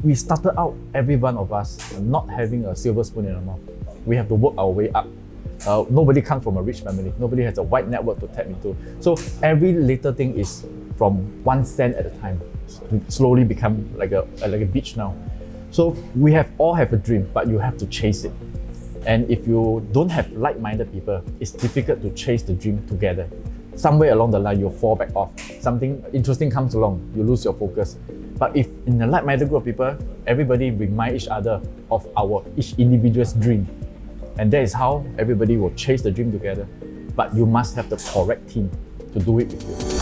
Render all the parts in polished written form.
We started out, every one of us, not having a silver spoon in our mouth. We have to work our way up. Nobody comes from a rich family. Nobody has a wide network to tap into. So every little thing is from 1 cent at a time, slowly become like a beach now. So we all have a dream, but you have to chase it. And if you don't have like-minded people, it's difficult to chase the dream together. Somewhere along the line, you'll fall back off. Something interesting comes along, you lose your focus. But if in a like-minded group of people, everybody remind each other of each individual's dream. And that is how everybody will chase the dream together. But you must have the correct team to do it with you.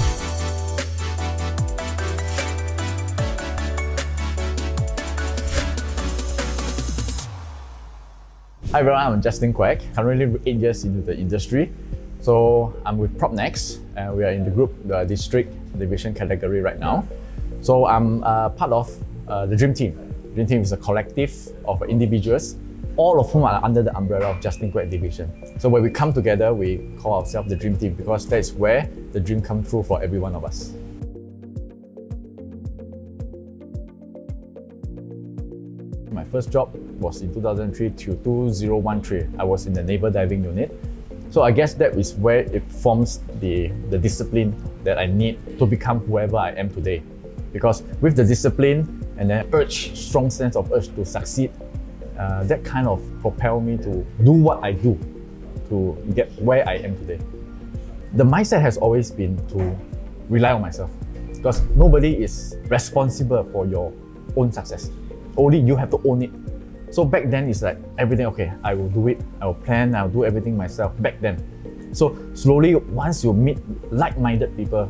Hi everyone, I'm Justin Kwek, currently 8 years into the industry. So I'm with PropNext, and we are in the group, the district division category right now. So I'm part of the Dream Team. Dream Team is a collective of individuals, all of whom are under the umbrella of Justin Kwek division. So when we come together, we call ourselves the Dream Team because that is where the dream comes true for every one of us. My first job was in 2003 to 2013. I was in the naval diving unit. So I guess that is where it forms the discipline that I need to become whoever I am today. Because with the discipline and then strong sense of urge to succeed, that kind of propelled me to do what I do to get where I am today. The mindset has always been to rely on myself because nobody is responsible for your own success. Only you have to own it. So back then it's like everything, okay, I will do it, I will plan, I'll do everything myself back then. So slowly, once you meet like-minded people,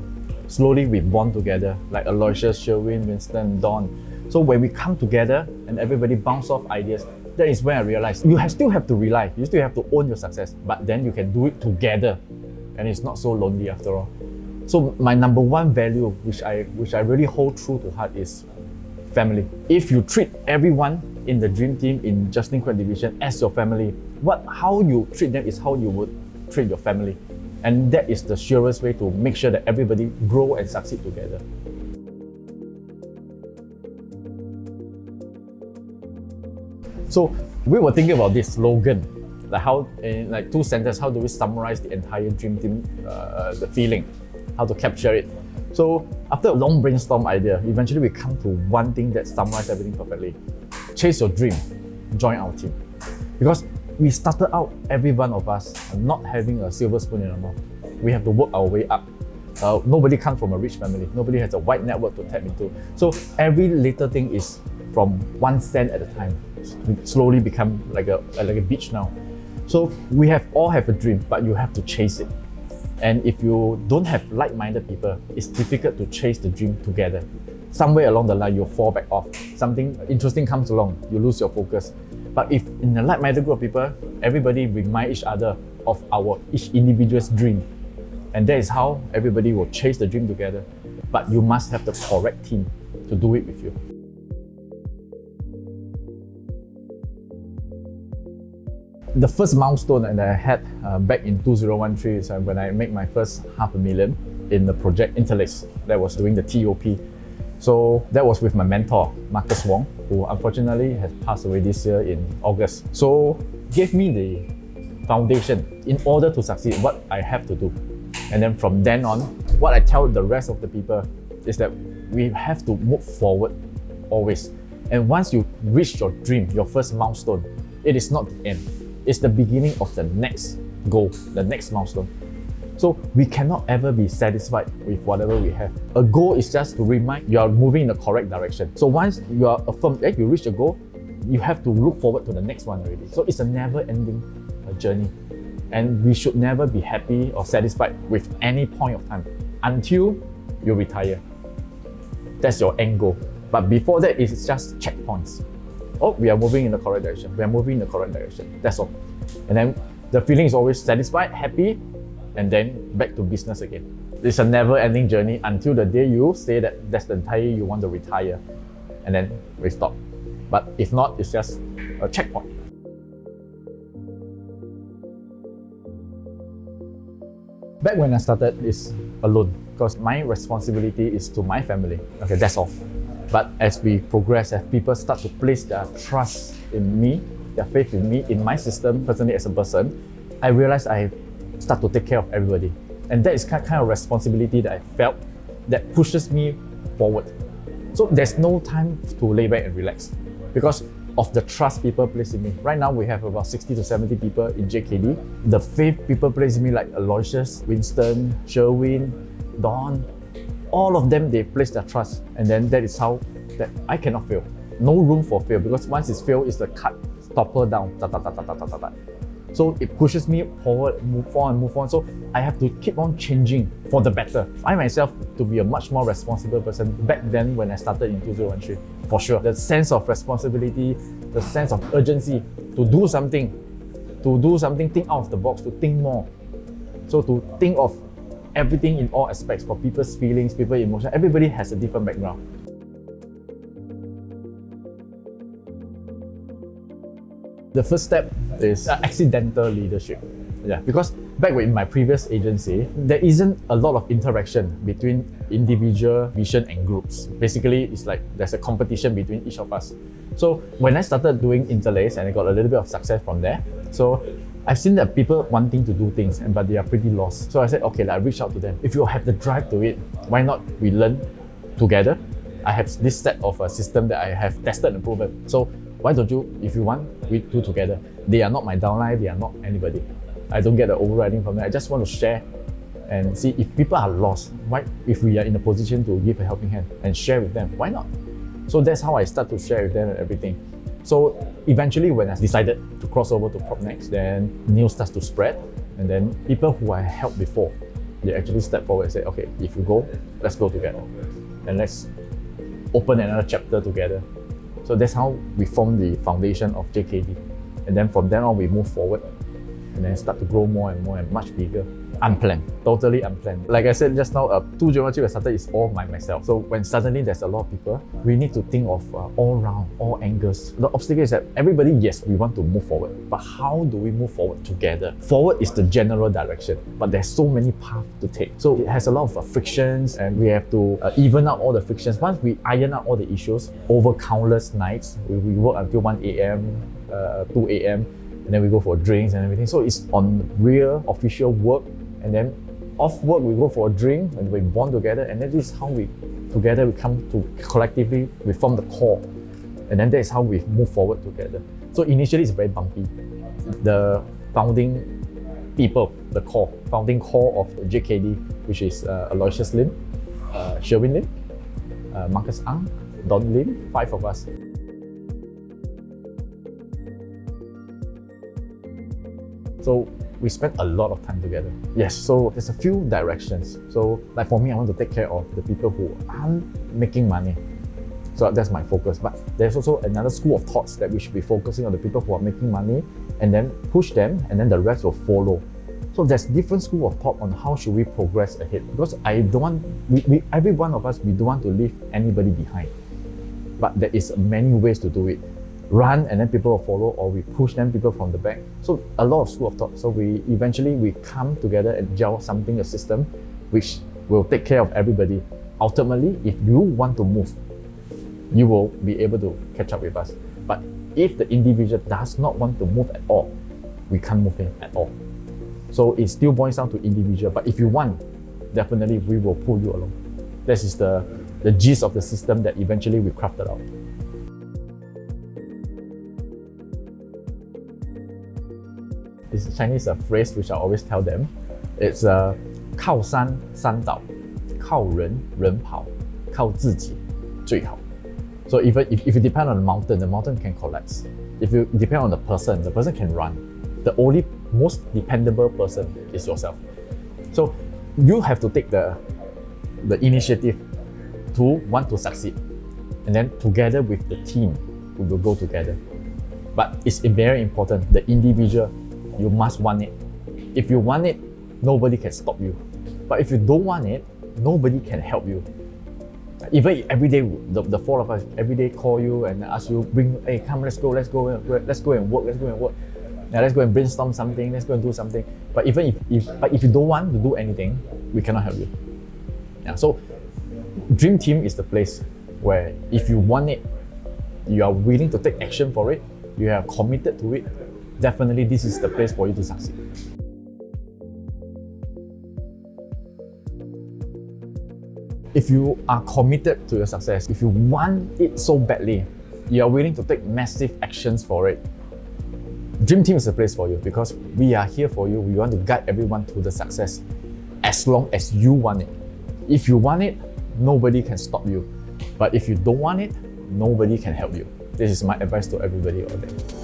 slowly we bond together, like Aloysius, Sherwin, Winston, Don. So when we come together and everybody bounce off ideas, that is when I realized you still have to rely, you still have to own your success, but then you can do it together. And it's not so lonely after all. So my number one value, which I really hold true to heart is family. If you treat everyone in the Dream Team in Justin Kwek division as your family, how you treat them is how you would treat your family. And that is the surest way to make sure that everybody grow and succeed together. So we were thinking about this slogan, like how in like 2 sentences, how do we summarize the entire Dream Team, the feeling, how to capture it. So after a long brainstorm idea, eventually we come to one thing that summarizes everything perfectly. Chase your dream, join our team. Because we started out, every one of us, not having a silver spoon in our mouth. We have to work our way up. Nobody comes from a rich family. Nobody has a wide network to tap into. So every little thing is from 1 cent at a time, slowly become like a beach now. So we all have a dream, but you have to chase it. And if you don't have like-minded people, it's difficult to chase the dream together. Somewhere along the line, you'll fall back off. Something interesting comes along, you lose your focus. But if in a like-minded group of people, everybody remind each other of each individual's dream. And that is how everybody will chase the dream together. But you must have the correct team to do it with you. The first milestone that I had back in 2013 is when I made my first $500,000 in the project Interlace that was doing the TOP. So that was with my mentor, Marcus Wong, who unfortunately has passed away this year in August. So gave me the foundation in order to succeed, what I have to do. And then from then on, what I tell the rest of the people is that we have to move forward always. And once you reach your dream, your first milestone, it is not the end. It's the beginning of the next goal, the next milestone. So we cannot ever be satisfied with whatever we have. A goal is just to remind you are moving in the correct direction. So once you are affirmed that you reach the goal, you have to look forward to the next one already. So it's a never-ending journey. And we should never be happy or satisfied with any point of time until you retire. That's your end goal. But before that, it's just checkpoints. Oh, we are moving in the correct direction. We are moving in the correct direction. That's all. And then the feeling is always satisfied, happy, and then back to business again. It's a never-ending journey until the day you say that that's the entire year you want to retire, and then we stop. But if not, it's just a checkpoint. Back when I started, it's alone because my responsibility is to my family. Okay, that's all. But as we progress, as people start to place their trust in me, their faith in me, in my system, personally as a person, I realized I start to take care of everybody. And that is kind of responsibility that I felt that pushes me forward. So there's no time to lay back and relax because of the trust people place in me. Right now, we have about 60 to 70 people in JKD. The faith people place in me, like Aloysius, Winston, Sherwin, Don, all of them, they place their trust. And then that is how that I cannot fail. No room for fail because once it's failed, it's the cut, stopper down. So it pushes me forward, move on. So I have to keep on changing for the better. I myself to be a much more responsible person back then when I started in 2013, for sure. The sense of responsibility, the sense of urgency to do something, think out of the box, to think more. So to think of everything in all aspects for people's feelings, people's emotions. Everybody has a different background. The first step is accidental leadership. Yeah, because back in my previous agency, there isn't a lot of interaction between individual vision and groups. Basically, it's like there's a competition between each of us. So when I started doing interlace and I got a little bit of success from there, so I've seen that people wanting to do things, but they are pretty lost. So I said, okay, I reach out to them. If you have the drive to it, why not we learn together? I have this set of a system that I have tested and proven. So why don't you, if you want, we do together. They are not my downline, they are not anybody. I don't get the overriding from them. I just want to share and see if people are lost, why, if we are in a position to give a helping hand and share with them, why not? So that's how I start to share with them and everything. So eventually when I decided to cross over to PropNext, then news starts to spread, and then people who I helped before, they actually step forward and say, okay, if you go, let's go together. And let's open another chapter together. So that's how we formed the foundation of JKD. And then from then on, we move forward and then start to grow more and much bigger. Unplanned, totally unplanned. Like I said just now, 2013 I started is all by myself. So when suddenly there's a lot of people, we need to think of all round, all angles. The obstacle is that everybody, yes, we want to move forward, but how do we move forward together? Forward is the general direction, but there's so many paths to take. So it has a lot of frictions, and we have to even out all the frictions. Once we iron out all the issues over countless nights, we work until 1 a.m., 2 a.m., and then we go for drinks and everything. So it's on real official work. And then off work, we go for a drink and we bond together. And then this is how we come to collectively, we form the core. And then that is how we move forward together. So initially it's very bumpy. The founding people, the founding core of JKD, which is Aloysius Lim, Sherwin Lim, Marcus Ang, Don Lim, 5 of us. So we spent a lot of time together. Yes, so there's a few directions. So like for me, I want to take care of the people who aren't making money. So that's my focus. But there's also another school of thoughts that we should be focusing on the people who are making money and then push them, and then the rest will follow. So there's different school of thought on how should we progress ahead. Because I don't want, every one of us, we don't want to leave anybody behind. But there is many ways to do it. Run and then people will follow, or we push them, people from the back. So a lot of school of thought. So we come together and gel something, a system which will take care of everybody. Ultimately, if you want to move, you will be able to catch up with us. But if the individual does not want to move at all, we can't move him at all. So it still boils down to individual. But if you want, definitely we will pull you along. This is the gist of the system that eventually we crafted out. It's a Chinese phrase which I always tell them. It's 靠山山倒，靠人人跑，靠自己最好. So even if you depend on the mountain can collapse. If you depend on the person can run. The only most dependable person is yourself. So you have to take the initiative to want to succeed. And then together with the team, we will go together. But it's very important, the individual, you must want it. If you want it, nobody can stop you. But if you don't want it, nobody can help you. Even every day, the 4 of us every day call you and ask you, hey, come, let's go and work. Now let's go and brainstorm something. Let's go and do something. But even if you don't want to do anything, we cannot help you. Yeah. So, Dream Team is the place where if you want it, you are willing to take action for it, you are committed to it, definitely this is the place for you to succeed. If you are committed to your success, if you want it so badly, you are willing to take massive actions for it, Dream Team is the place for you, because we are here for you. We want to guide everyone to the success as long as you want it. If you want it, nobody can stop you. But if you don't want it, nobody can help you. This is my advice to everybody out there.